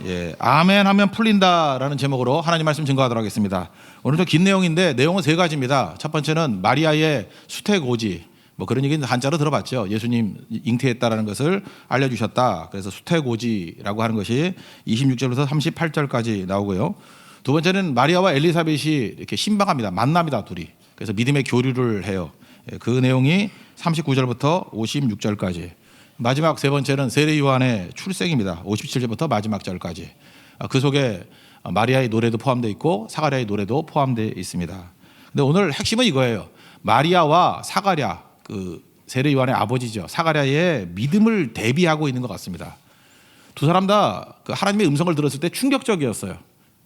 예, 아멘 하면 풀린다라는 제목으로 하나님 말씀 증거하도록 하겠습니다. 오늘 좀 긴 내용인데 내용은 세 가지입니다. 첫 번째는 마리아의 수태고지, 뭐 그런 얘기는 한자로 들어봤죠. 예수님 잉태했다라는 것을 알려주셨다. 그래서 수태고지라고 하는 것이 26절부터 38절까지 나오고요. 두 번째는 마리아와 엘리사벳이 이렇게 신방합니다. 만납니다, 둘이. 그래서 믿음의 교류를 해요. 그 내용이 39절부터 56절까지. 마지막 세 번째는 세례 요한의 출생입니다. 57절부터 마지막 절까지. 그 속에 마리아의 노래도 포함되어 있고 사가랴의 노래도 포함되어 있습니다. 근데 오늘 핵심은 이거예요. 마리아와 사가랴, 그 세례 요한의 아버지죠. 사가랴의 믿음을 대비하고 있는 것 같습니다. 두 사람 다 그 하나님의 음성을 들었을 때 충격적이었어요.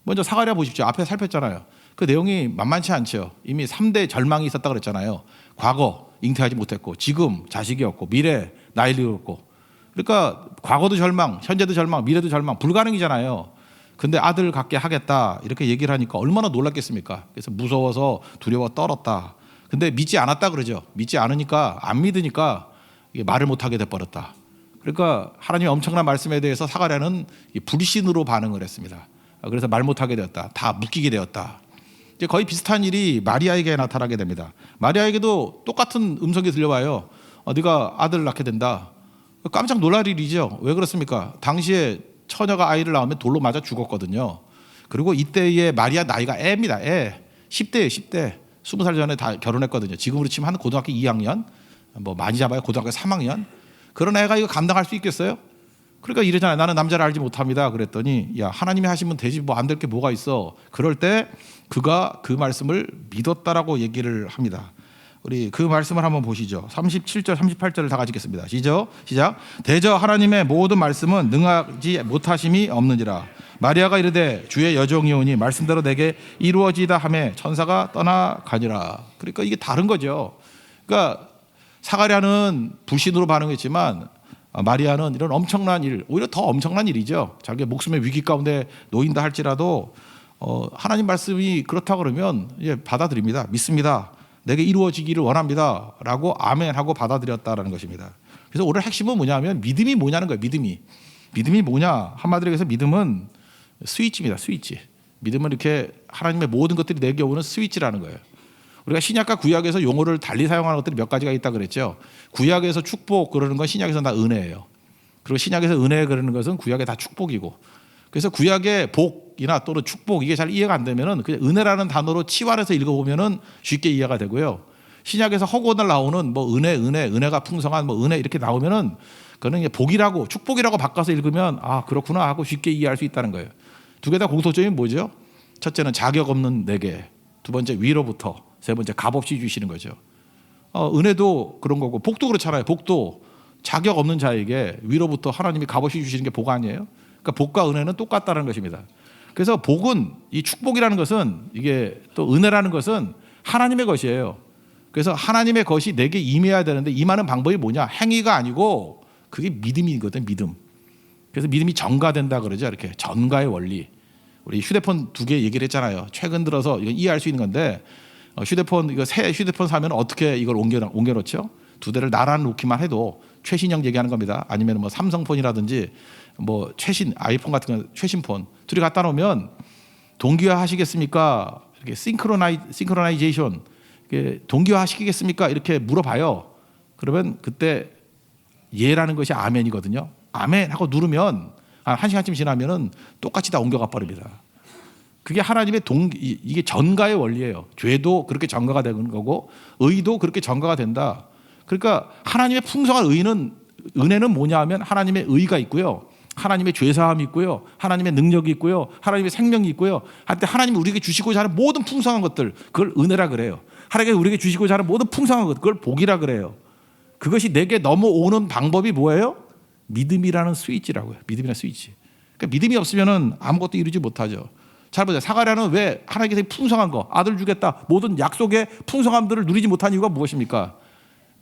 먼저 사가랴 보십시오. 앞에 살폈잖아요. 그 내용이 만만치 않죠. 이미 3대 절망이 있었다고 그랬잖아요. 과거 잉태하지 못했고, 지금 자식이 없고, 미래 나이를 잃었고. 그러니까 과거도 절망, 현재도 절망, 미래도 절망, 불가능이잖아요. 근데 아들 갖게 하겠다 이렇게 얘기를 하니까 얼마나 놀랐겠습니까? 그래서 무서워서 두려워 떨었다. 근데 믿지 않았다 그러죠. 믿지 않으니까, 안 믿으니까 이게 말을 못하게 돼버렸다. 그러니까 하나님의 엄청난 말씀에 대해서 사가랴는 불신으로 반응을 했습니다. 그래서 말 못하게 되었다. 다 묶이게 되었다. 이제 거의 비슷한 일이 마리아에게 나타나게 됩니다. 마리아에게도 똑같은 음성이 들려와요. 네가 아들을 낳게 된다. 깜짝 놀랄 일이죠. 왜 그렇습니까? 당시에 처녀가 아이를 낳으면 돌로 맞아 죽었거든요. 그리고 이때의 마리아 나이가 애입니다. 애. 10대예요. 10대. 20살 전에 다 결혼했거든요. 지금으로 치면 한 고등학교 2학년, 뭐 많이 잡아야 고등학교 3학년. 그런 애가 이거 감당할 수 있겠어요? 그러니까 이러잖아요. 나는 남자를 알지 못합니다. 그랬더니 야, 하나님이 하시면 되지 뭐 안 될 게 뭐가 있어. 그럴 때 그가 그 말씀을 믿었다라고 얘기를 합니다. 우리 그 말씀을 한번 보시죠. 37절 38절을 다 같이 읽겠습니다. 시작. 대저 하나님의 모든 말씀은 능하지 못하심이 없느니라. 마리아가 이르되 주의 여종이오니 말씀대로 내게 이루어지다 하매 천사가 떠나가니라. 그러니까 이게 다른 거죠. 그러니까 사가랴는 불신으로 반응했지만 마리아는 이런 엄청난 일, 오히려 더 엄청난 일이죠. 자기 목숨의 위기 가운데 놓인다 할지라도 하나님 말씀이 그렇다 그러면 받아들입니다. 믿습니다. 내게 이루어지기를 원합니다. 라고 아멘하고 받아들였다라는 것입니다. 그래서 오늘 핵심은 뭐냐면 믿음이 뭐냐는 거예요. 믿음이 뭐냐. 한마디로 해서 믿음은 스위치입니다. 스위치. 믿음은 이렇게 하나님의 모든 것들이 내게 오는 스위치라는 거예요. 우리가 신약과 구약에서 용어를 달리 사용하는 것들이 몇 가지가 있다 그랬죠. 구약에서 축복 그러는 건 신약에서 다 은혜예요. 그리고 신약에서 은혜 그러는 것은 구약에 다 축복이고. 그래서 구약의 복이나 또는 축복 이게 잘 이해가 안 되면은 그냥 은혜라는 단어로 치환해서 읽어보면은 쉽게 이해가 되고요. 신약에서 허구날 나오는 뭐 은혜가 풍성한 뭐 은혜 이렇게 나오면은 그거는 이제 복이라고 축복이라고 바꿔서 읽으면 아 그렇구나 하고 쉽게 이해할 수 있다는 거예요. 두 개 다 공통점이 뭐죠? 첫째는 자격 없는 내게, 두 번째 위로부터, 세 번째 값없이 주시는 거죠. 은혜도 그런 거고 복도 그렇잖아요. 복도 자격 없는 자에게 위로부터 하나님이 값없이 주시는 게 복 아니에요? 그러니까 복과 은혜는 똑같다는 것입니다. 그래서 복은 이 축복이라는 것은 이게 또 은혜라는 것은 하나님의 것이에요. 그래서 하나님의 것이 내게 임해야 되는데 임하는 방법이 뭐냐? 행위가 아니고 그게 믿음이거든. 믿음. 그래서 믿음이 전가된다 그러죠. 이렇게 전가의 원리. 우리 휴대폰 2개 얘기를 했잖아요. 최근 들어서 이거 이해할 수 있는 건데 휴대폰 이거 새 휴대폰 사면 어떻게 이걸 옮겨놓죠? 2대를 나란히 놓기만 해도 최신형 얘기하는 겁니다. 아니면 뭐 삼성폰이라든지 뭐 최신 아이폰 같은 거 최신폰 둘이 갖다 놓으면 동기화 하시겠습니까? 이렇게 싱크로나이제이션 동기화 시키겠습니까? 이렇게 물어봐요. 그러면 그때 예라는 것이 아멘이거든요. 아멘 하고 누르면 한 시간쯤 지나면은 똑같이 다 옮겨가 버립니다. 그게 하나님의 이게 전가의 원리예요. 죄도 그렇게 전가가 되는 거고 의도 그렇게 전가가 된다. 그러니까 하나님의 풍성한 은혜는 뭐냐 하면 하나님의 의가 있고요. 하나님의 죄사함이 있고요. 하나님의 능력이 있고요. 하나님의 생명이 있고요. 한때 하나님이 우리에게 주시고자 하는 모든 풍성한 것들 그걸 은혜라 그래요. 하나님이 우리에게 주시고자 하는 모든 풍성한 것 그걸 복이라 그래요. 그것이 내게 넘어오는 방법이 뭐예요? 믿음이라는 스위치라고요. 믿음이라는 스위치. 그러니까 믿음이 없으면은 아무것도 이루지 못하죠. 잘 보세요. 사가랴는 왜 하나님께서 풍성한 거 아들 주겠다 모든 약속의 풍성함들을 누리지 못한 이유가 무엇입니까?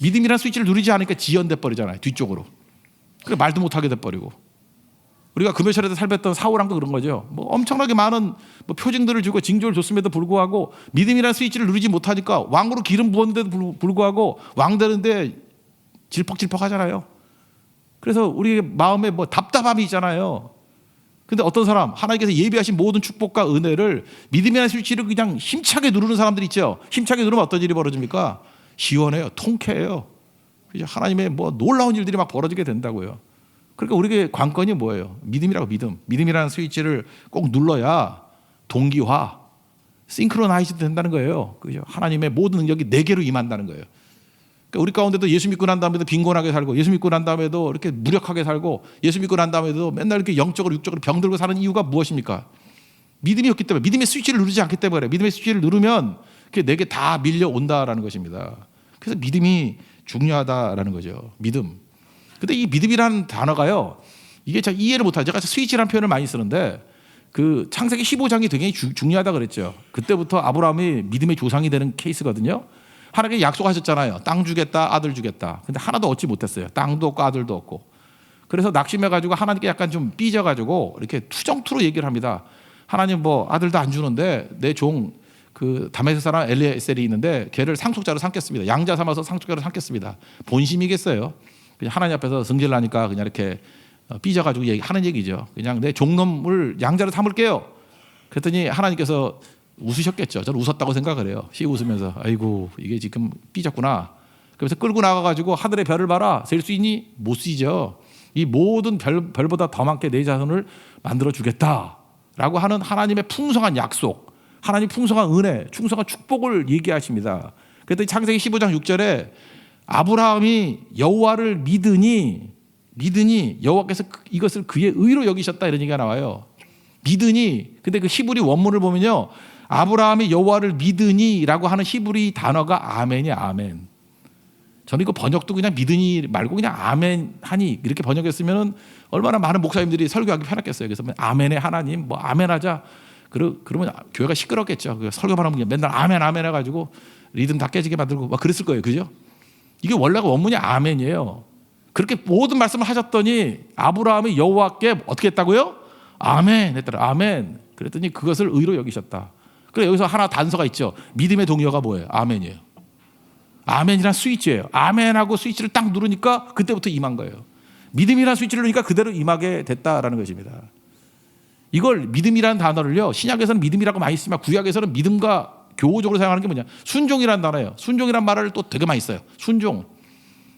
믿음이라는 스위치를 누리지 않으니까 지연돼 버리잖아요. 뒤쪽으로. 그래 말도 못하게 돼 버리고. 우리가 금요철에도 살폈던 사울왕도 그런 거죠. 뭐 엄청나게 많은 뭐 표징들을 주고 징조를 줬음에도 불구하고 믿음이라는 스위치를 누리지 못하니까 왕으로 기름 부었는데도 불구하고 왕 되는데 질퍽질퍽하잖아요. 그래서 우리 마음에 뭐 답답함이 있잖아요. 근데 어떤 사람, 하나님께서 예비하신 모든 축복과 은혜를 믿음이라는 스위치를 그냥 힘차게 누르는 사람들 있죠. 힘차게 누르면 어떤 일이 벌어집니까? 시원해요. 통쾌해요. 하나님의 뭐 놀라운 일들이 막 벌어지게 된다고요. 그러니까 우리에게 관건이 뭐예요? 믿음이라고, 믿음. 믿음이라는 스위치를 꼭 눌러야 동기화, 싱크로나이즈 된다는 거예요. 그죠? 하나님의 모든 능력이 내게로 임한다는 거예요. 그러니까 우리 가운데도 예수 믿고 난 다음에도 빈곤하게 살고, 예수 믿고 난 다음에도 이렇게 무력하게 살고, 예수 믿고 난 다음에도 맨날 이렇게 영적으로 육적으로 병들고 사는 이유가 무엇입니까? 믿음이 없기 때문에, 믿음의 스위치를 누르지 않기 때문에. 믿음의 스위치를 누르면 그게 내게 다 밀려온다라는 것입니다. 그래서 믿음이 중요하다라는 거죠. 믿음. 근데 이 믿음이라는 단어가요, 이게 잘 이해를 못하죠. 제가 스위치라는 표현을 많이 쓰는데, 그 창세기 15장이 되게 중요하다 그랬죠. 그때부터 아브라함이 믿음의 조상이 되는 케이스거든요. 하나님께 약속하셨잖아요. 땅 주겠다, 아들 주겠다. 근데 하나도 얻지 못했어요. 땅도 없고 아들도 없고. 그래서 낙심해가지고 하나님께 약간 좀 삐져가지고 이렇게 투정투로 얘기를 합니다. 하나님 뭐 아들도 안 주는데 내 종 그 다메섹 사람 엘리에셀이 있는데 걔를 상속자로 삼겠습니다. 양자 삼아서 상속자로 삼겠습니다. 본심이겠어요. 그냥 하나님 앞에서 승질을 하니까 그냥 이렇게 삐져가지고 하는 얘기죠. 그냥 내 종놈을 양자로 삼을게요. 그랬더니 하나님께서 웃으셨겠죠. 저는 웃었다고 생각을 해요. 씩 웃으면서 아이고 이게 지금 삐졌구나. 그래서 끌고 나가가지고 하늘의 별을 봐라. 셀 수 있니? 못 쓰죠. 이 모든 별보다 더 많게 내 자손을 만들어 주겠다라고 하는 하나님의 풍성한 약속, 하나님 풍성한 은혜, 풍성한 축복을 얘기하십니다. 그랬더니 창세기 15장 6절에 아브라함이 여호와를 믿으니 여호와께서 이것을 그의 의로 여기셨다 이런 얘기가 나와요. 믿으니. 근데 그 히브리 원문을 보면요, 아브라함이 여호와를 믿으니라고 하는 히브리 단어가 아멘이야. 아멘. 저는 이거 번역도 그냥 믿으니 말고 그냥 아멘 하니 이렇게 번역했으면 얼마나 많은 목사님들이 설교하기 편했겠어요. 그래서 아멘의 하나님 뭐 아멘하자. 그러면 교회가 시끄럽겠죠. 설교만 하면 맨날 아멘 아멘 해가지고 리듬 다 깨지게 만들고 막 그랬을 거예요. 그죠? 이게 원래가 원문이 아멘이에요. 그렇게 모든 말씀을 하셨더니 아브라함이 여호와께 어떻게 했다고요? 아멘 했더라. 아멘. 그랬더니 그것을 의로 여기셨다. 그래 여기서 하나 단서가 있죠. 믿음의 동요가 뭐예요? 아멘이에요. 아멘이란 스위치예요. 아멘하고 스위치를 딱 누르니까 그때부터 임한 거예요. 믿음이란 스위치를 누르니까 그대로 임하게 됐다라는 것입니다. 이걸 믿음이라는 단어를요, 신약에서는 믿음이라고 많이 쓰지만 구약에서는 믿음과 교호적으로 사용하는 게 뭐냐? 순종이라는 단어예요. 순종이란 말을 또 되게 많이 써요. 순종.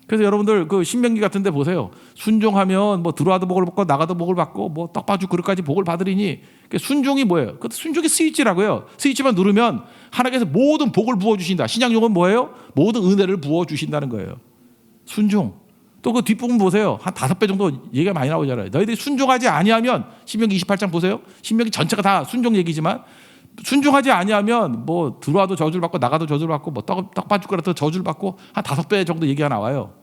그래서 여러분들 그 신명기 같은 데 보세요. 순종하면 뭐 들어와도 복을 받고 나가도 복을 받고 뭐 떡봐주 그릇까지 복을 받으리니. 순종이 뭐예요? 그 순종이 스위치라고요. 스위치만 누르면 하나님께서 모든 복을 부어주신다. 신약 용어는 뭐예요? 모든 은혜를 부어주신다는 거예요. 순종. 또 그 뒷부분 보세요. 한 5배 정도 얘기가 많이 나오잖아요. 너희들이 순종하지 아니하면, 신명기 28장 보세요. 신명기 전체가 다 순종 얘기지만 순종하지 아니하면 뭐 들어와도 저주를 받고 나가도 저주를 받고 뭐 떡받을 거라도 저주를 받고 한 5배 정도 얘기가 나와요.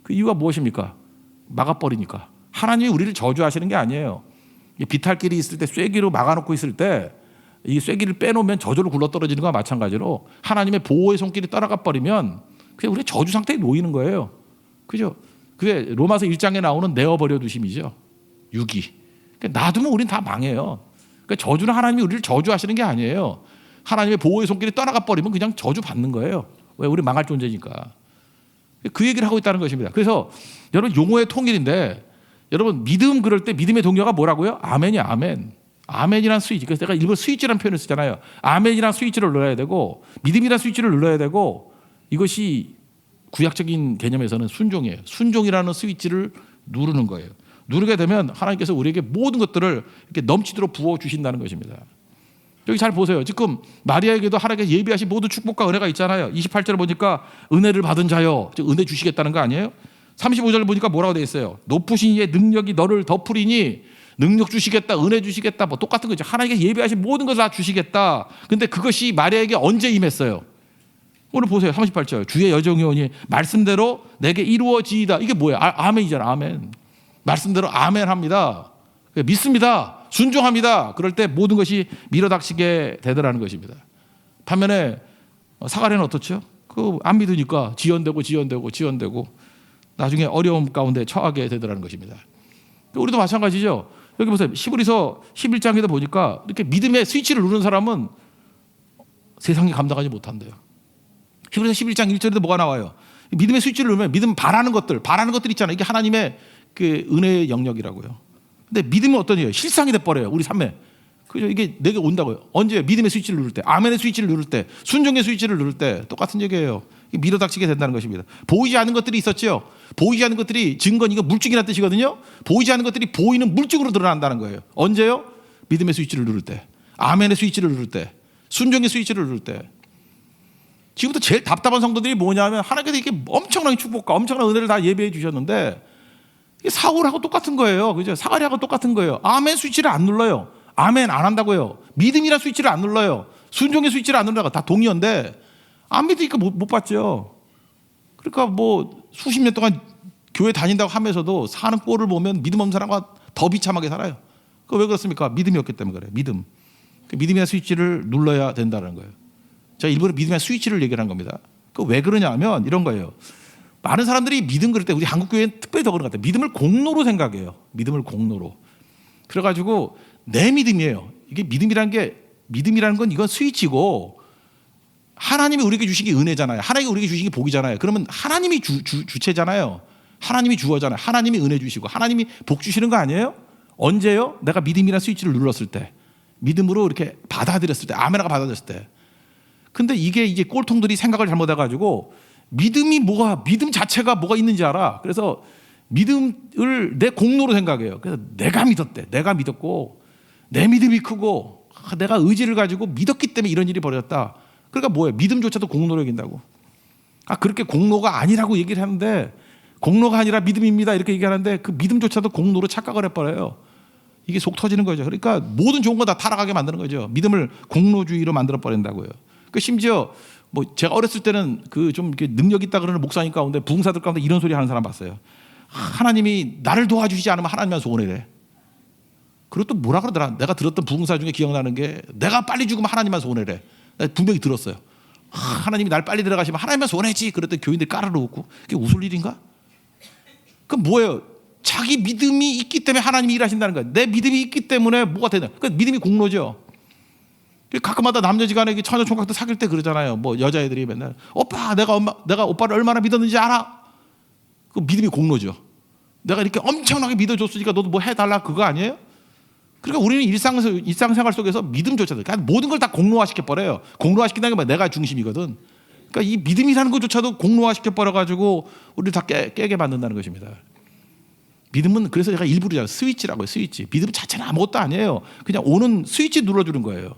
그 이유가 무엇입니까? 막아버리니까. 하나님이 우리를 저주하시는 게 아니에요. 비탈길이 있을 때 쐐기로 막아놓고 있을 때 이 쐐기를 빼놓으면 저주를 굴러떨어지는 것과 마찬가지로 하나님의 보호의 손길이 떠나가 버리면 그냥 우리 저주 상태에 놓이는 거예요. 그죠? 그게 로마서 1장에 나오는 내어버려 두심이죠. 유기. 그러니까 놔두면 우린 다 망해요. 그러니까 저주는 하나님이 우리를 저주하시는 게 아니에요. 하나님의 보호의 손길이 떠나가 버리면 그냥 저주 받는 거예요. 왜? 우리 망할 존재니까. 그 얘기를 하고 있다는 것입니다. 그래서 여러분 용어의 통일인데, 여러분 믿음 그럴 때 믿음의 동료가 뭐라고요? 아멘이야. 아멘. 아멘이란 스위치. 그래서 내가 일부러 스위치라는 표현을 쓰잖아요. 아멘이란 스위치를 눌러야 되고 믿음이란 스위치를 눌러야 되고, 이것이 구약적인 개념에서는 순종이에요. 순종이라는 스위치를 누르는 거예요. 누르게 되면 하나님께서 우리에게 모든 것들을 이렇게 넘치도록 부어주신다는 것입니다. 여기 잘 보세요. 지금 마리아에게도 하나님께서 예비하신 모든 축복과 은혜가 있잖아요. 28절을 보니까 은혜를 받은 자여, 즉 은혜 주시겠다는 거 아니에요? 35절을 보니까 뭐라고 되어 있어요? 높으신 이의 능력이 너를 덮으리니, 능력 주시겠다, 은혜 주시겠다, 뭐 똑같은 거죠. 하나님께서 예비하신 모든 것을 다 주시겠다. 근데 그것이 마리아에게 언제 임했어요? 오늘 보세요. 38절. 주의 여종이 오니 말씀대로 내게 이루어지이다. 이게 뭐예요? 아멘이잖아. 아멘. 말씀대로 아멘 합니다. 믿습니다. 순종합니다. 그럴 때 모든 것이 밀어닥치게 되더라는 것입니다. 반면에 사가랴는 어떻죠? 그 안 믿으니까 지연되고 나중에 어려움 가운데 처하게 되더라는 것입니다. 우리도 마찬가지죠. 여기 보세요. 히브리서 11장에도 보니까 이렇게 믿음의 스위치를 누르는 사람은 세상이 감당하지 못한대요. 히브리서 11장 1절에도 뭐가 나와요? 믿음의 스위치를 누르면 믿음 바라는 것들 있잖아요. 이게 하나님의 그 은혜의 영역이라고요. 근데 믿음이 어떤 일이에요? 실상이 돼버려요. 우리 삶에. 그죠? 이게 내게 온다고요. 언제? 믿음의 스위치를 누를 때, 아멘의 스위치를 누를 때, 순종의 스위치를 누를 때 똑같은 얘기예요. 밀어닥치게 된다는 것입니다. 보이지 않는 것들이 있었죠. 보이지 않는 것들이 증거는 이거 물증이라는 뜻이거든요. 보이지 않는 것들이 보이는 물증으로 드러난다는 거예요. 언제요? 믿음의 스위치를 누를 때, 아멘의 스위치를 누를 때, 순종의 스위치를 누를 때. 지금부터 제일 답답한 성도들이 뭐냐면 하나님께서 이렇게 엄청난 축복과 엄청난 은혜를 다 예배해 주셨는데 사울하고 똑같은 거예요. 그죠? 사가랴하고 똑같은 거예요. 아멘 스위치를 안 눌러요. 아멘 안 한다고요. 믿음이란 스위치를 안 눌러요. 순종의 스위치를 안 눌러요. 다 동의어인데 안 믿으니까 못 받죠. 그러니까 뭐 수십 년 동안 교회 다닌다고 하면서도 사는 꼴을 보면 믿음 없는 사람과 더 비참하게 살아요. 그 왜 그렇습니까? 믿음이 없기 때문에 그래요. 믿음. 믿음의 스위치를 눌러야 된다는 거예요. 제가 일부러 믿음의 스위치를 얘기를 한 겁니다. 그 왜 그러냐면 이런 거예요. 많은 사람들이 믿음 그럴 때 우리 한국 교회는 특별히 더 그런 것 같아요. 믿음을 공로로 생각해요. 믿음을 공로로. 그래가지고 내 믿음이에요. 이게 믿음이라는 건 이건 스위치고 하나님이 우리에게 주신 게 은혜잖아요. 하나님이 우리에게 주신 게 복이잖아요. 그러면 하나님이 주체잖아요. 하나님이 주어잖아요. 하나님이 은혜 주시고 하나님이 복 주시는 거 아니에요? 언제요? 내가 믿음이라는 스위치를 눌렀을 때, 믿음으로 이렇게 받아들였을 때, 아멘하고 받아들였을 때. 근데 이게 꼴통들이 생각을 잘못해가지고 믿음 자체가 뭐가 있는지 알아. 그래서 믿음을 내 공로로 생각해요. 그래서 내가 믿었대. 내가 믿었고 내 믿음이 크고 내가 의지를 가지고 믿었기 때문에 이런 일이 벌어졌다. 그러니까 뭐예요? 믿음조차도 공로로 여긴다고. 그렇게 공로가 아니라고 얘기를 하는데 공로가 아니라 믿음입니다 이렇게 얘기하는데 그 믿음조차도 공로로 착각을 해버려요. 이게 속 터지는 거죠. 그러니까 모든 좋은 거 다 타락하게 만드는 거죠. 믿음을 공로주의로 만들어 버린다고요. 그 심지어 뭐 제가 어렸을 때는 그 좀 능력 있다 그러는 목사님 가운데 부흥사들 가운데 이런 소리 하는 사람 봤어요. 하나님이 나를 도와주시지 않으면 하나님만 소원해래. 그리고 또 뭐라 그러더라. 내가 들었던 부흥사 중에 기억나는 게 내가 빨리 죽으면 하나님만 소원해래. 분명히 들었어요. 하나님이 날 빨리 들어가시면 하나님만 소원해지. 그랬더니 교인들이 까르르 웃고 그게 웃을 일인가? 그럼 뭐예요? 자기 믿음이 있기 때문에 하나님이 일하신다는 거예요. 내 믿음이 있기 때문에 뭐가 되냐? 그 믿음이 공로죠. 가끔마다 남녀지간에 처녀 총각도 사귈 때 그러잖아요. 뭐 여자애들이 맨날 오빠 내가 오빠를 얼마나 믿었는지 알아? 그 믿음이 공로죠. 내가 이렇게 엄청나게 믿어줬으니까 너도 뭐 해달라 그거 아니에요? 그러니까 우리는 일상생활 속에서 믿음조차도 그러니까 모든 걸 다 공로화시켜 버려요. 공로화시킨다는 게 내가 중심이거든. 그러니까 이 믿음이라는 것조차도 공로화시켜 버려가지고 우리를 다 깨게 만든다는 것입니다. 믿음은 그래서 제가 일부러 스위치라고요. 스위치. 믿음 자체는 아무것도 아니에요. 그냥 오는 스위치 눌러주는 거예요.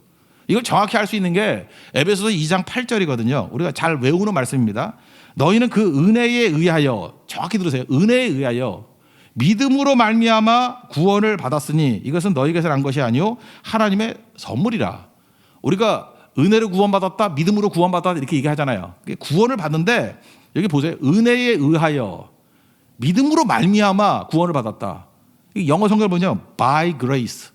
이걸 정확히 알 수 있는 게 에베소서 2장 8절이거든요. 우리가 잘 외우는 말씀입니다. 너희는 그 은혜에 의하여 정확히 들으세요. 은혜에 의하여 믿음으로 말미암아 구원을 받았으니 이것은 너희에게서 난 것이 아니요 하나님의 선물이라. 우리가 은혜로 구원받았다, 믿음으로 구원받았다 이렇게 얘기하잖아요. 구원을 받는데 여기 보세요. 은혜에 의하여 믿음으로 말미암아 구원을 받았다. 영어 성경을 보면 by grace.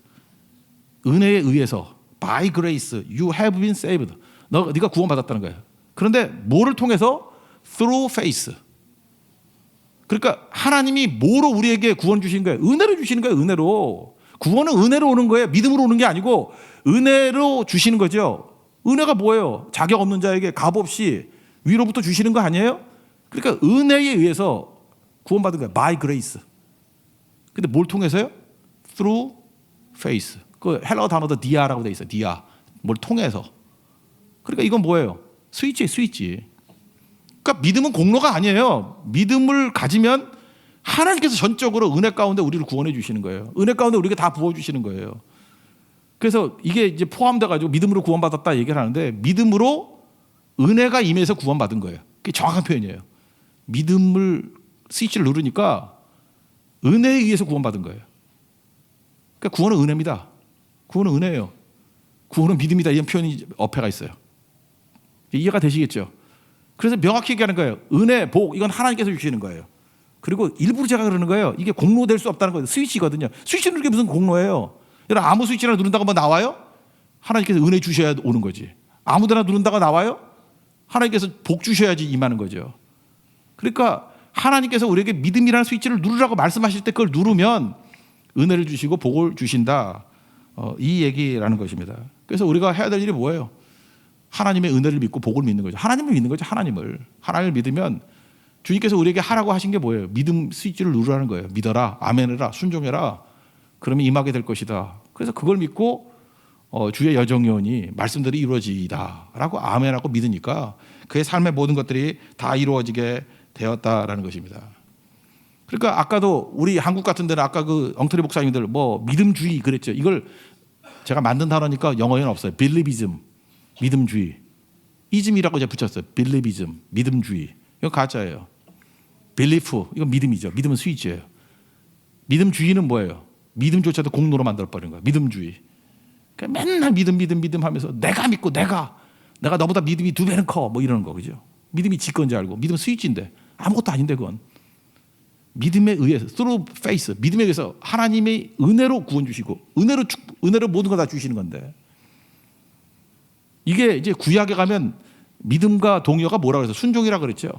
은혜에 의해서 by grace you have been saved. 네가 구원받았다는 거예요. 그런데 뭐를 통해서? through faith. 그러니까 하나님이 뭐로 우리에게 구원 주신 거예요? 은혜로 주시는 거예요. 은혜로. 구원은 은혜로 오는 거예요. 믿음으로 오는 게 아니고 은혜로 주시는 거죠. 은혜가 뭐예요? 자격 없는 자에게 값없이 위로부터 주시는 거 아니에요? 그러니까 은혜에 의해서 구원받은 거예요. by grace. 근데 뭘 통해서요? through faith. 그 헬라어 단어도 디아라고 돼 있어요. 디아. 뭘 통해서. 그러니까 이건 뭐예요? 스위치. 그러니까 믿음은 공로가 아니에요. 믿음을 가지면 하나님께서 전적으로 은혜 가운데 우리를 구원해 주시는 거예요. 은혜 가운데 우리에게 다 부어 주시는 거예요. 그래서 이게 이제 포함돼 가지고 믿음으로 구원받았다 얘기를 하는데 믿음으로 은혜가 임해서 구원받은 거예요. 그게 정확한 표현이에요. 믿음을 스위치를 누르니까 은혜에 의해서 구원받은 거예요. 그러니까 구원은 은혜입니다. 구원은 은혜예요. 구원은 믿음이다 이런 표현이 어폐가 있어요. 이해가 되시겠죠? 그래서 명확히 얘기하는 거예요. 은혜, 복 이건 하나님께서 주시는 거예요. 그리고 일부러 제가 그러는 거예요. 이게 공로될 수 없다는 거예요. 스위치거든요. 스위치 누르는 게 무슨 공로예요? 여러분 아무 스위치나 누른다고 뭐 나와요? 하나님께서 은혜 주셔야 오는 거지. 아무데나 누른다고 나와요? 하나님께서 복 주셔야지 임하는 거죠. 그러니까 하나님께서 우리에게 믿음이라는 스위치를 누르라고 말씀하실 때 그걸 누르면 은혜를 주시고 복을 주신다. 이 얘기라는 것입니다. 그래서 우리가 해야 될 일이 뭐예요? 하나님의 은혜를 믿고 복을 믿는 거죠. 하나님을 믿는 거죠. 하나님을 믿으면 주님께서 우리에게 하라고 하신 게 뭐예요? 믿음 스위치를 누르라는 거예요. 믿어라, 아멘해라, 순종해라. 그러면 임하게 될 것이다. 그래서 그걸 믿고 주의 여정연이 말씀대로 이루어지다라고 아멘하고 믿으니까 그의 삶의 모든 것들이 다 이루어지게 되었다라는 것입니다. 그러니까 아까도 우리 한국 같은 데는 아까 그 엉터리 목사님들 뭐 믿음주의 그랬죠. 이걸 제가 만든 단어니까 영어에는 없어요. believism, 믿음주의. 이즘이라고 제가 붙였어요. believism, 믿음주의. 이거 가짜예요. belief, 이건 믿음이죠. 믿음은 스위치예요. 믿음주의는 뭐예요? 믿음조차도 공로로 만들어버린 거예요. 믿음주의. 그러니까 맨날 믿음 하면서 내가 믿고 내가 너보다 믿음이 2배는 커 뭐 이러는 거 그죠? 믿음이 지 건지 알고 믿음은 스위치인데 아무것도 아닌데 그건 믿음에 의해서 through faith 믿음에 의해서 하나님의 은혜로 구원 주시고 은혜로 모든 걸 다 주시는 건데 이게 이제 구약에 가면 믿음과 동의어가 뭐라 그래서 순종이라 그랬죠.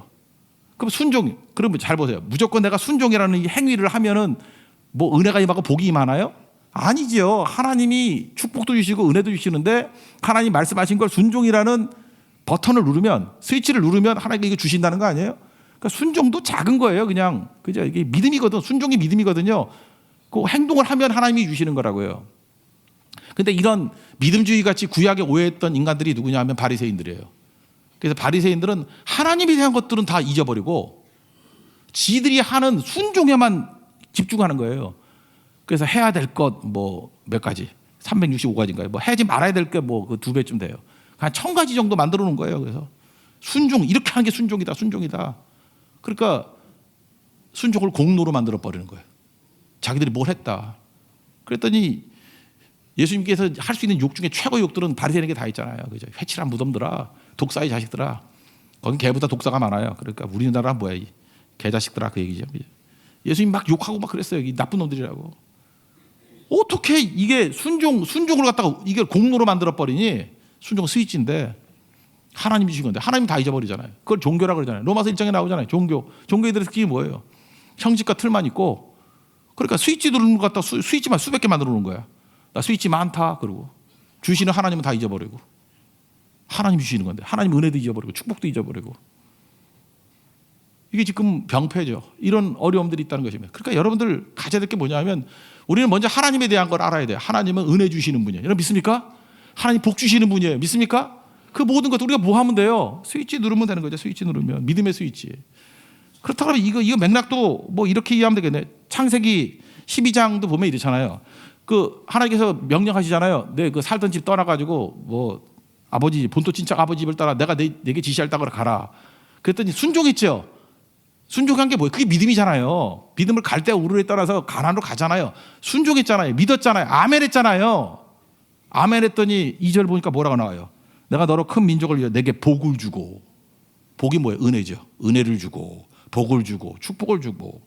그럼 순종 그러면 잘 보세요. 무조건 내가 순종이라는 이 행위를 하면은 뭐 은혜가 임하고 복이 임하나요? 아니죠. 하나님이 축복도 주시고 은혜도 주시는데 하나님 말씀하신 걸 순종이라는 버튼을 누르면 스위치를 누르면 하나님께 이거 주신다는 거 아니에요? 그러니까 순종도 작은 거예요. 그냥 그죠? 이게 믿음이거든. 순종이 믿음이거든요. 그 행동을 하면 하나님이 주시는 거라고요. 근데 이런 믿음주의 같이 구약에 오해했던 인간들이 누구냐 하면 바리새인들이에요. 그래서 바리새인들은 하나님에 대한 것들은 다 잊어버리고 지들이 하는 순종에만 집중하는 거예요. 그래서 해야 될 것 뭐 몇 가지 365가지인가요? 뭐 해야지 말아야 될 게 뭐 그 2배쯤 돼요. 한 1000가지 정도 만들어 놓은 거예요. 그래서 순종 이렇게 하는 게 순종이다. 그러니까 순종을 공로로 만들어 버리는 거예요. 자기들이 뭘 했다. 그랬더니 예수님께서 할 수 있는 욕 중에 최고의 욕들은 바리새인에게 다 있잖아요. 그죠? 회칠한 무덤들아, 독사의 자식들아. 거긴 개보다 독사가 많아요. 그러니까 우리나라 뭐야 이 개자식들아 그 얘기죠. 예수님 막 욕하고 막 그랬어요. 이 나쁜 놈들이라고. 어떻게 이게 순종을 갖다가 이게 공로로 만들어 버리니 순종 스위치인데 하나님이 주신 건데 하나님 다 잊어버리잖아요. 그걸 종교라고 그러잖아요. 로마서 1장에 나오잖아요. 종교애들의 특징이 뭐예요? 형식과 틀만 있고 그러니까 스위치 누르는 것 갖다 스위치만 수백 개 만들어 놓은 거야. 나 스위치 많다 그러고 주시는 하나님은 다 잊어버리고 하나님 주시는 건데 하나님 은혜도 잊어버리고 축복도 잊어버리고 이게 지금 병폐죠. 이런 어려움들이 있다는 것입니다. 그러니까 여러분들 가져야 될 게 뭐냐면 우리는 먼저 하나님에 대한 걸 알아야 돼요. 하나님은 은혜 주시는 분이에요. 여러분 믿습니까? 하나님 복 주시는 분이에요. 믿습니까? 그 모든 것 우리가 뭐 하면 돼요? 스위치 누르면 되는 거죠. 스위치 누르면 믿음의 스위치. 그렇다고 하면 이거 맥락도 뭐 이렇게 이해하면 되겠네. 창세기 12장도 보면 이렇잖아요. 그 하나님께서 명령하시잖아요. 내 그 살던 집 떠나가지고 뭐 아버지 본토 친척 아버지 집을 떠나 내가 내게 지시할 땅으로 가라. 그랬더니 순종했죠. 순종한 게 뭐예요? 그게 믿음이잖아요. 믿음을 갈대 우르에 떠나서 가나안으로 가잖아요. 순종했잖아요. 믿었잖아요. 아멘했잖아요. 아멘했더니 2절 보니까 뭐라고 나와요? 내가 너로 큰 민족을 위해 내게 복을 주고 복이 뭐예요? 은혜죠. 은혜를 주고 복을 주고 축복을 주고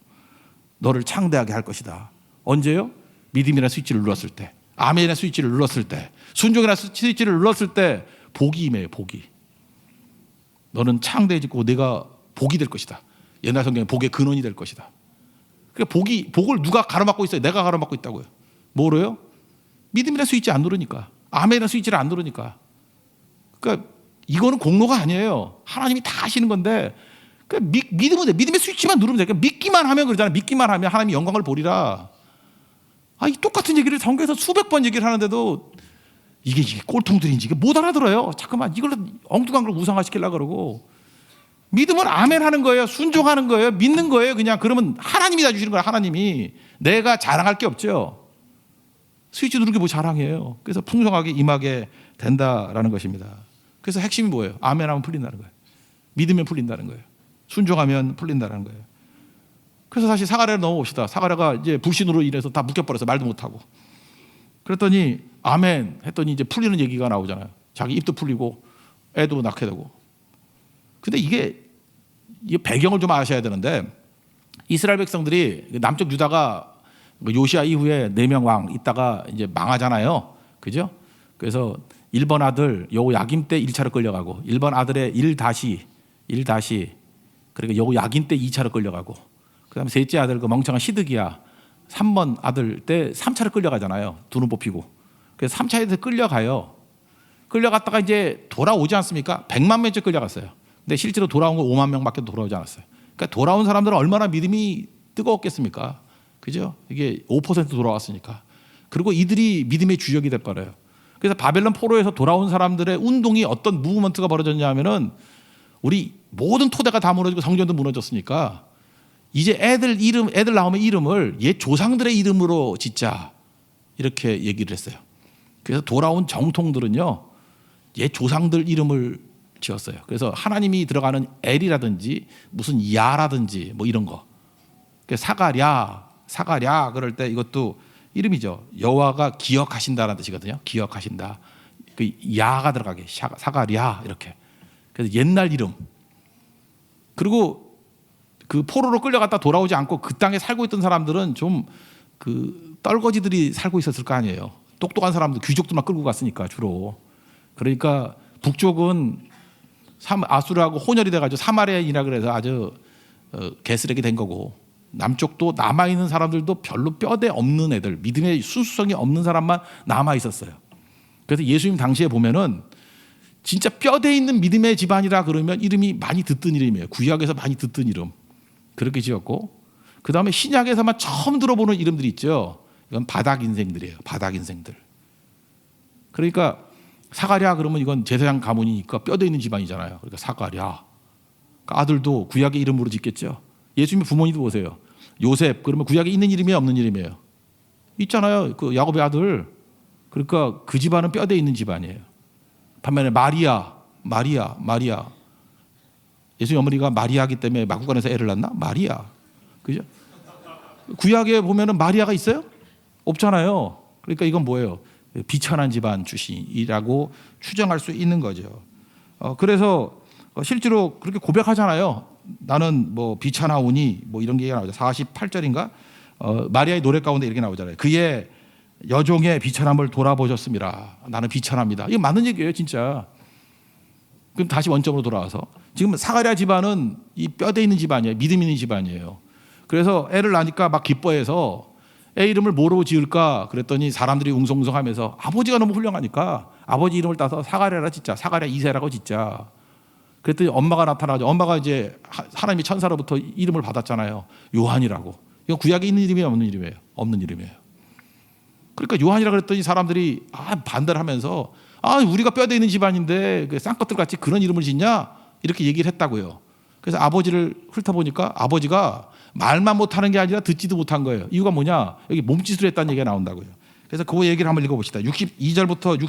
너를 창대하게 할 것이다. 언제요? 믿음이라는 스위치를 눌렀을 때 아멘이라는 스위치를 눌렀을 때 순종이라는 스위치를 눌렀을 때 복이 임해요. 복이. 너는 창대해지고 내가 복이 될 것이다. 옛날 성경에 복의 근원이 될 것이다. 그러니까 복을 누가 가로막고 있어요? 내가 가로막고 있다고요. 뭐로요? 믿음이라는 스위치 안 누르니까 아멘이라는 스위치를 안 누르니까. 그러니까 이거는 공로가 아니에요. 하나님이 다 하시는 건데 그러니까 믿음은 돼. 믿음의 스위치만 누르면 돼. 그러니까 믿기만 하면 그러잖아요. 믿기만 하면 하나님이 영광을 보리라. 이 똑같은 얘기를 성경에서 수백 번 얘기를 하는데도 이게 꼴통들인지 이게 못 알아들어요. 잠깐만 이걸 엉뚱한 걸 우상화시키려고 그러고 믿음은 아멘 하는 거예요. 순종하는 거예요. 믿는 거예요. 그냥 그러면 하나님이 다 주시는 거예요. 하나님이. 내가 자랑할 게 없죠. 스위치 누르는 게 뭐 자랑이에요. 그래서 풍성하게 임하게 된다라는 것입니다. 그래서 핵심이 뭐예요? 아멘 하면 풀린다는 거예요. 믿으면 풀린다는 거예요. 순종하면 풀린다는 거예요. 그래서 다시 사가랴로 넘어옵시다. 사가랴가 이제 불신으로 인해서 다 묶여버려서 말도 못하고. 그랬더니 아멘 했더니 이제 풀리는 얘기가 나오잖아요. 자기 입도 풀리고 애도 낳게 되고. 근데 이게 배경을 좀 아셔야 되는데 이스라엘 백성들이 남쪽 유다가 요시아 이후에 4명 왕 있다가 이제 망하잖아요. 그죠? 그래서 1번 아들 여호야김 때 1차로 끌려가고 1번 아들의 일다시 그러니까 여호야김 때 2차로 끌려가고 그다음에 셋째 아들 그 멍청한 시드기야 3번 아들 때 3차로 끌려가잖아요. 두 눈 뽑히고. 그래서 3차에서 끌려가요. 끌려갔다가 이제 돌아오지 않습니까? 100만 명째 끌려갔어요. 근데 실제로 돌아온 거 5만 명밖에 돌아오지 않았어요. 그러니까 돌아온 사람들은 얼마나 믿음이 뜨거웠겠습니까? 그죠? 이게 5% 돌아왔으니까. 그리고 이들이 믿음의 주역이 돼버려요. 그래서 바벨론 포로에서 돌아온 사람들의 운동이 어떤 무브먼트가 벌어졌냐 하면은 우리 모든 토대가 다 무너지고 성전도 무너졌으니까 이제 애들 나오면 이름을 옛 조상들의 이름으로 짓자. 이렇게 얘기를 했어요. 그래서 돌아온 정통들은요, 옛 조상들 이름을 지었어요. 그래서 하나님이 들어가는 엘이라든지 무슨 야라든지 뭐 이런 거. 사가랴 그럴 때 이것도 이름이죠. 여호와가 기억하신다라는 뜻이거든요. 기억하신다. 그 야가 들어가게 사가랴 이렇게. 그래서 옛날 이름. 그리고 그 포로로 끌려갔다 돌아오지 않고 그 땅에 살고 있던 사람들은 좀 그 떨거지들이 살고 있었을 거 아니에요. 똑똑한 사람들, 귀족들만 끌고 갔으니까 주로. 그러니까 북쪽은 아수르하고 혼혈이 돼가지고 사마리아인이라 그래서 아주 개쓰레기 된 거고, 남쪽도 남아있는 사람들도 별로 뼈대 없는 애들, 믿음의 수수성이 없는 사람만 남아 있었어요. 그래서 예수님 당시에 보면은 진짜 뼈대 있는 믿음의 집안이라 그러면 이름이 많이 듣던 이름이에요. 구약에서 많이 듣던 이름. 그렇게 지었고, 그 다음에 신약에서만 처음 들어보는 이름들이 있죠. 이건 바닥 인생들이에요. 바닥 인생들. 그러니까 사가랴 그러면 이건 제사장 가문이니까 뼈대 있는 집안이잖아요. 그러니까 사가랴. 그러니까 아들도 구약의 이름으로 짓겠죠. 예수님의 부모님도 보세요. 요셉 그러면 구약에 있는 이름이에요, 없는 이름이에요? 있잖아요. 그 야곱의 아들. 그러니까 그 집안은 뼈대 있는 집안이에요. 반면에 마리아. 예수님 어머니가 마리아기 때문에 막국간에서 애를 낳나? 마리아. 그죠? 구약에 보면은 마리아가 있어요? 없잖아요. 그러니까 이건 뭐예요? 비천한 집안 출신이라고 추정할 수 있는 거죠. 그래서 실제로 그렇게 고백하잖아요. 나는 뭐 비천하오니 뭐 이런 얘기가 나오죠. 48절인가? 마리아의 노래 가운데 이렇게 나오잖아요. 그의 여종의 비천함을 돌아보셨습니다. 나는 비천합니다. 이거 맞는 얘기예요, 진짜. 그럼 다시 원점으로 돌아와서 지금 사가랴 집안은 이 뼈대 있는 집안이에요. 믿음 있는 집안이에요. 그래서 애를 낳으니까 막 기뻐해서 애 이름을 뭐로 지을까 그랬더니 사람들이 웅성웅성하면서 아버지가 너무 훌륭하니까 아버지 이름을 따서 사가랴라 짓자. 사가랴 2세라고 짓자. 그랬더니 엄마가 나타나죠. 엄마가 이제 하나님의 천사로부터 이름을 받았잖아요. 요한이라고. 이건 구약에 있는 이름이에요, 없는 이름이에요? 없는 이름이에요. 그러니까 요한이라 그랬더니 사람들이 반대를 하면서 우리가 뼈대 있는 집안인데 쌍꺼풀 같이 그런 이름을 짓냐? 이렇게 얘기를 했다고요. 그래서 아버지를 훑어보니까 아버지가 말만 못하는 게 아니라 듣지도 못한 거예요. 이유가 뭐냐? 여기 몸짓을 했다는 얘기가 나온다고요. 그래서 그 얘기를 한번 읽어봅시다. 62절부터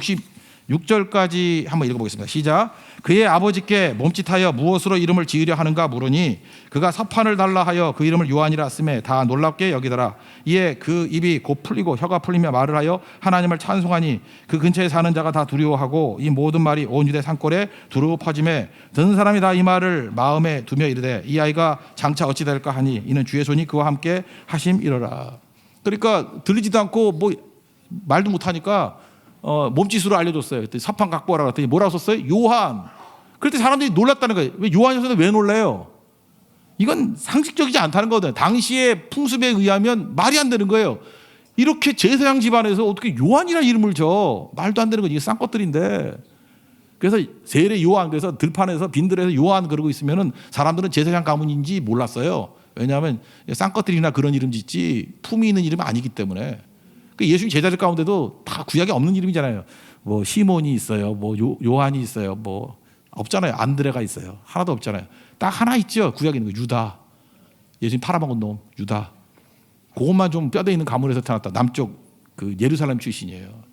66절까지 한번 읽어보겠습니다. 시작. 그의 아버지께 몸짓하여 무엇으로 이름을 지으려 하는가 물으니 그가 서판을 달라 하여 그 이름을 요한이라 쓰매 다 놀랍게 여기더라. 이에 그 입이 곧 풀리고 혀가 풀리며 말을 하여 하나님을 찬송하니 그 근처에 사는 자가 다 두려워하고 이 모든 말이 온 유대 산골에 두루 퍼지매 듣는 사람이 다 이 말을 마음에 두며 이르되 이 아이가 장차 어찌 될까 하니 이는 주의 손이 그와 함께 하심이로라. 그러니까 들리지도 않고 뭐 말도 못하니까 몸짓으로 알려줬어요. 그때 서판 갖고 오라 그랬더니 뭐라고 썼어요? 요한. 그랬더니 사람들이 놀랐다는 거예요. 왜 요한이었는데 왜 놀래요? 이건 상식적이지 않다는 거거든요. 당시의 풍습에 의하면 말이 안 되는 거예요. 이렇게 제사장 집안에서 어떻게 요한이라는 이름을 줘? 말도 안 되는 거지. 이게 쌍것들인데. 그래서 세례 요한, 그래서 들판에서 빈들에서 요한 그러고 있으면은 사람들은 제사장 가문인지 몰랐어요. 왜냐하면 쌍것들이나 그런 이름 짓지 품이 있는 이름이 아니기 때문에. 예수님 제자들 가운데도 다 구약에 없는 이름이잖아요. 뭐 시몬이 있어요. 뭐 요한이 있어요. 뭐 없잖아요. 안드레가 있어요. 하나도 없잖아요. 딱 하나 있죠. 구약에 있는 거 유다. 예수님 팔아먹은 놈 유다. 그것만 좀 뼈대 있는 가문에서 태어났다. 남쪽 그 예루살렘 출신이에요.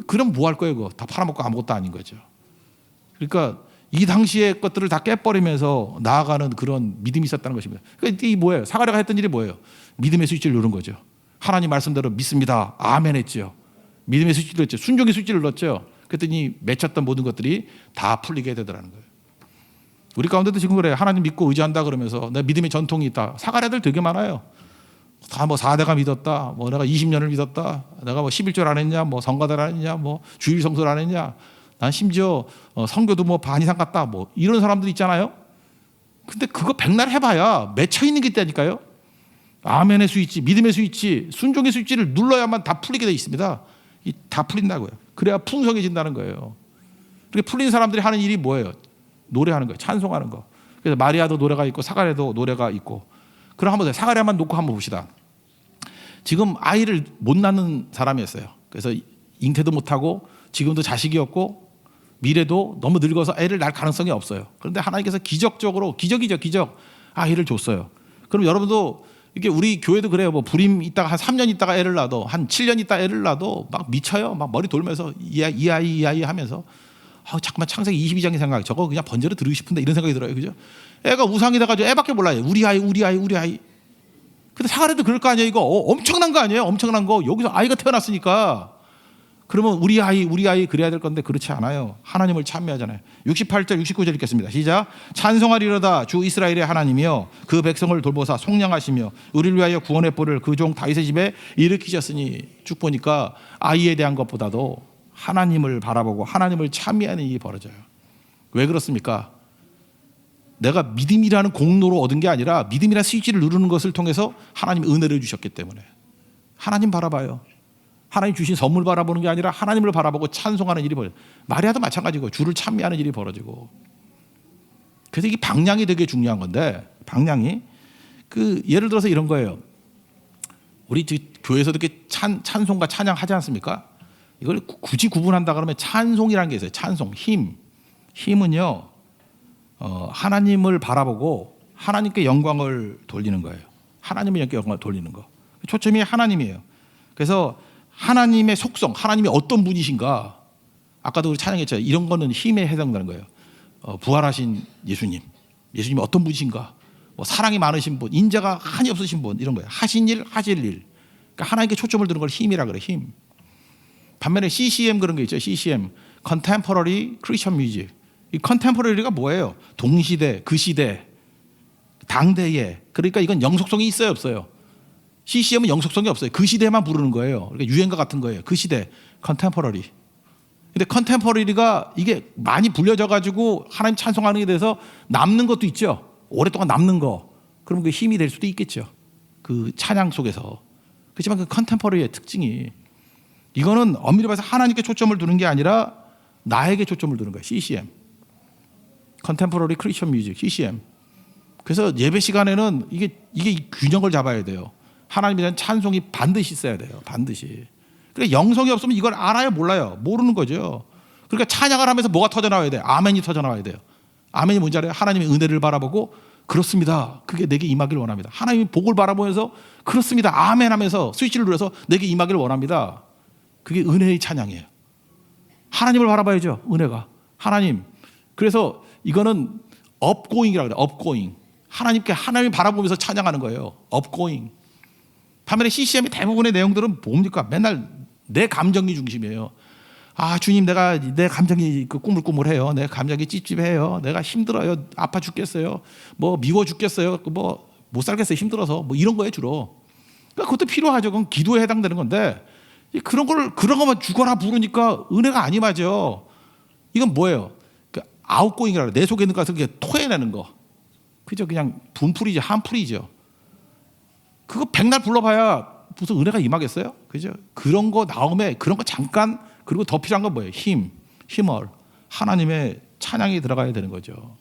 그럼 뭐 할 거예요? 그거 다 팔아먹고 아무것도 아닌 거죠. 그러니까 이 당시의 것들을 다 깨버리면서 나아가는 그런 믿음이 있었다는 것입니다. 그러니까 이 뭐예요? 사가랴가 했던 일이 뭐예요? 믿음의 스위치를 누른 거죠. 하나님 말씀대로 믿습니다. 아멘 했죠. 믿음의 스위치를 넣었죠. 순종의 스위치를 넣었죠. 그랬더니 맺혔던 모든 것들이 다 풀리게 되더라는 거예요. 우리 가운데도 지금 그래. 하나님 믿고 의지한다 그러면서 내 믿음의 전통이 있다. 사가랴들 되게 많아요. 다 뭐 4대가 믿었다. 뭐 내가 20년을 믿었다. 내가 뭐 11절 안 했냐. 뭐 성가대 안 했냐. 뭐 주일 성설 안 했냐. 난 심지어 성교도 뭐 반 이상 갔다. 뭐 이런 사람들 있잖아요. 근데 그거 백날 해봐야 맺혀 있는 게 있다니까요. 아멘의 스위치, 믿음의 스위치, 순종의 스위치를 눌러야만 다 풀리게 돼 있습니다. 다 풀린다고요. 그래야 풍성해진다는 거예요. 그렇게 풀린 사람들이 하는 일이 뭐예요? 노래하는 거예요. 찬송하는 거. 그래서 마리아도 노래가 있고 사가랴도 노래가 있고. 그럼 한번 사가랴만 놓고 한번 봅시다. 지금 아이를 못 낳는 사람이었어요. 그래서 잉태도 못하고 지금도 자식이 없고 미래도 너무 늙어서 애를 낳을 가능성이 없어요. 그런데 하나님께서 기적적으로 기적이죠, 기적. 아이를 줬어요. 그럼 여러분도 이게 우리 교회도 그래요. 뭐 불임 있다가 한 3년 있다가 애를 낳아도 한 7년 있다 애를 낳아도 막 미쳐요. 막 머리 돌면서 이 아이 하면서 자꾸만 창세기 22장의 생각 저거 그냥 번제로 드리고 싶은데 이런 생각이 들어요. 그죠? 애가 우상이 돼가지고 애밖에 몰라요. 우리 아이. 근데 사가랴도 그럴 거 아니에요. 이거 엄청난 거 아니에요? 엄청난 거. 여기서 아이가 태어났으니까 그러면 우리 아이 그래야 될 건데 그렇지 않아요. 하나님을 찬미하잖아요. 68절 69절 읽겠습니다. 시작. 찬송하리로다 주 이스라엘의 하나님이여 그 백성을 돌보사 속량하시며 우리를 위하여 구원의 뿔을 그 종 다윗의 집에 일으키셨으니. 쭉 보니까 아이에 대한 것보다도 하나님을 바라보고 하나님을 찬미하는 일이 벌어져요. 왜 그렇습니까? 내가 믿음이라는 공로로 얻은 게 아니라 믿음이라는 스위치를 누르는 것을 통해서 하나님이 은혜를 주셨기 때문에. 하나님 바라봐요. 하나님 주신 선물 바라보는 게 아니라 하나님을 바라보고 찬송하는 일이 벌어져요. 마리아도 마찬가지고 주를 찬미하는 일이 벌어지고. 그래서 이게 방향이 되게 중요한 건데, 방향이 예를 들어서 이런 거예요. 우리 교회에서도 이렇게 찬송과 찬양 하지 않습니까? 이걸 굳이 구분한다 그러면 찬송이라는 게 있어요. 찬송, 힘은요 하나님을 바라보고 하나님께 영광을 돌리는 거예요. 하나님의 영광을 돌리는 거. 초점이 하나님이에요. 그래서 하나님의 속성, 하나님이 어떤 분이신가. 아까도 우리 찬양했죠. 이런 거는 힘에 해당되는 거예요. 부활하신 예수님이 어떤 분이신가. 뭐 사랑이 많으신 분, 인자가 한이 없으신 분, 이런 거예요. 하신 일, 하실 일. 그러니까 하나님께 초점을 두는 걸 힘이라 그래. 힘. 반면에 CCM 그런 게 있죠. CCM, Contemporary Christian Music. 이 컨템포러리가 뭐예요? 동시대, 그 시대, 당대에. 그러니까 이건 영속성이 있어요, 없어요? CCM은 영속성이 없어요. 그 시대에만 부르는 거예요. 그러니까 유행가 같은 거예요. 그 시대, 컨템포러리. 근데 컨템포러리가 이게 많이 불려져 가지고 하나님 찬송하는 게 돼서 남는 것도 있죠. 오랫동안 남는 거. 그러면 그 힘이 될 수도 있겠죠. 그 찬양 속에서. 그렇지만 그 컨템포러리의 특징이 이거는 엄밀히 봐서 하나님께 초점을 두는 게 아니라 나에게 초점을 두는 거예요. CCM. 컨템포러리 크리스천 뮤직, CCM. 그래서 예배 시간에는 이게 균형을 잡아야 돼요. 하나님에 대한 찬송이 반드시 있어야 돼요. 반드시. 그러니까 영성이 없으면 이걸 알아요, 몰라요? 모르는 거죠. 그러니까 찬양을 하면서 뭐가 터져나와야 돼요? 아멘이 터져나와야 돼요. 아멘이 뭔지 알아요? 하나님의 은혜를 바라보고 그렇습니다. 그게 내게 임하기를 원합니다. 하나님의 복을 바라보면서 그렇습니다. 아멘 하면서 스위치를 눌러서 내게 임하기를 원합니다. 그게 은혜의 찬양이에요. 하나님을 바라봐야죠. 은혜가. 하나님. 그래서 이거는 업고잉이라고 그래요. 업고잉. 하나님 바라보면서 찬양하는 거예요. 업고잉. 반면에 CCM의 대부분의 내용들은 뭡니까? 맨날 내 감정이 중심이에요. 주님, 내 감정이 꾸물꾸물해요. 내 감정이 찝찝해요. 내가 힘들어요. 아파 죽겠어요. 뭐 미워 죽겠어요. 뭐 못 살겠어요. 힘들어서. 뭐 이런 거예요, 주로. 그러니까 그것도 필요하죠. 그건 기도에 해당되는 건데 그런 것만 죽어라 부르니까 은혜가 안 임하죠. 이건 뭐예요? 아웃고잉이라고 내 속에 있는 것을 토해내는 거. 그죠? 그냥 분풀이죠. 한풀이죠. 그거 백날 불러봐야 무슨 은혜가 임하겠어요? 그죠? 그런 거 나오면 그런 거 잠깐. 그리고 더 필요한 건 뭐예요? 힘을. 하나님의 찬양이 들어가야 되는 거죠.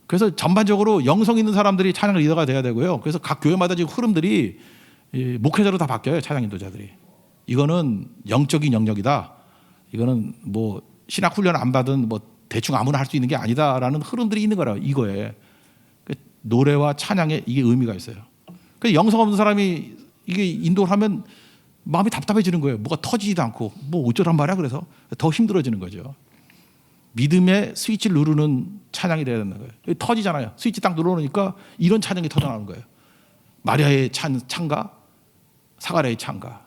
그래서 전반적으로 영성 있는 사람들이 찬양 리더가 돼야 되고요. 그래서 각 교회마다 지금 흐름들이 목회자로 다 바뀌어요. 찬양 인도자들이. 이거는 영적인 영역이다. 이거는 뭐 신학 훈련 안 받은 뭐 대충 아무나 할 수 있는 게 아니다라는 흐름들이 있는 거라 이거에. 노래와 찬양에 이게 의미가 있어요. 그래서 영성 없는 사람이 이게 인도를 하면 마음이 답답해지는 거예요. 뭐가 터지지도 않고 뭐 어쩌란 말이야. 그래서 더 힘들어지는 거죠. 믿음의 스위치를 누르는 찬양이 돼야 된다는 거예요. 터지잖아요. 스위치 딱 눌러놓으니까 이런 찬양이 터져나오는 거예요. 마리아의 찬가, 사가랴의 찬가.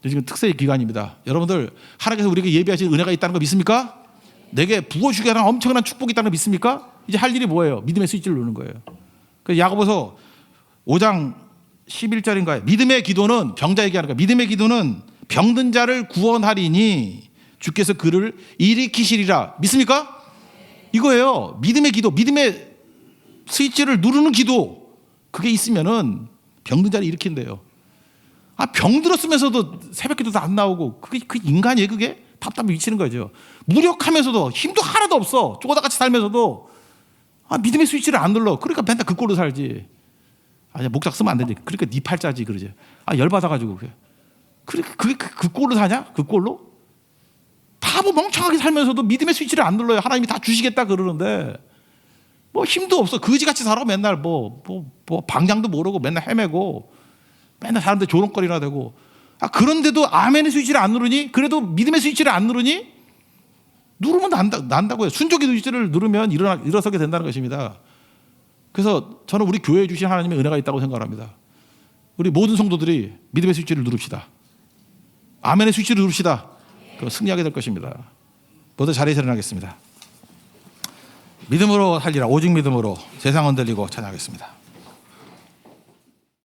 지금 특세의 기간입니다. 여러분들 하나님께서 우리에게 예비하신 은혜가 있다는 거 믿습니까? 내게 부어주게 하는 엄청난 축복이 있다는 거 믿습니까? 이제 할 일이 뭐예요? 믿음의 스위치를 누르는 거예요. 그래서 야고보서 5장 11절인가요? 믿음의 기도는 병자 얘기하는 거예요. 믿음의 기도는 병든 자를 구원하리니 주께서 그를 일으키시리라. 믿습니까? 이거예요. 믿음의 기도, 믿음의 스위치를 누르는 기도. 그게 있으면은 병든 자를 일으킨대요. 병들었으면서도 새벽기도도 안 나오고 그게 그 인간이에요. 그게 답답해 미치는 거죠. 무력하면서도 힘도 하나도 없어. 쪼가다같이 살면서도 믿음의 스위치를 안 눌러. 그러니까 맨날 그 꼴로 살지. 아니 목작 쓰면 안 되지. 그러니까 네 팔자지 그러지. 아 열받아가지고 그래. 그게 그 꼴로 사냐? 그 꼴로? 바보 멍청하게 살면서도 믿음의 스위치를 안 눌러요. 하나님이 다 주시겠다 그러는데 뭐 힘도 없어. 거지같이 살아. 맨날 뭐 방향도 모르고 맨날 헤매고 맨날 사람들 조롱거리나 되고. 아 그런데도 아멘의 스위치를 안 누르니? 그래도 믿음의 스위치를 안 누르니? 누르면 난다고요. 순종의 스위치를 누르면 일어서게 된다는 것입니다. 그래서 저는 우리 교회에 주신 하나님의 은혜가 있다고 생각합니다. 우리 모든 성도들이 믿음의 스위치를 누릅시다. 아멘의 스위치를 누릅시다. 그럼 승리하게 될 것입니다. 모두 자리에서 일어나겠습니다. 믿음으로 살리라. 오직 믿음으로 세상 흔들리고 찬양하겠습니다.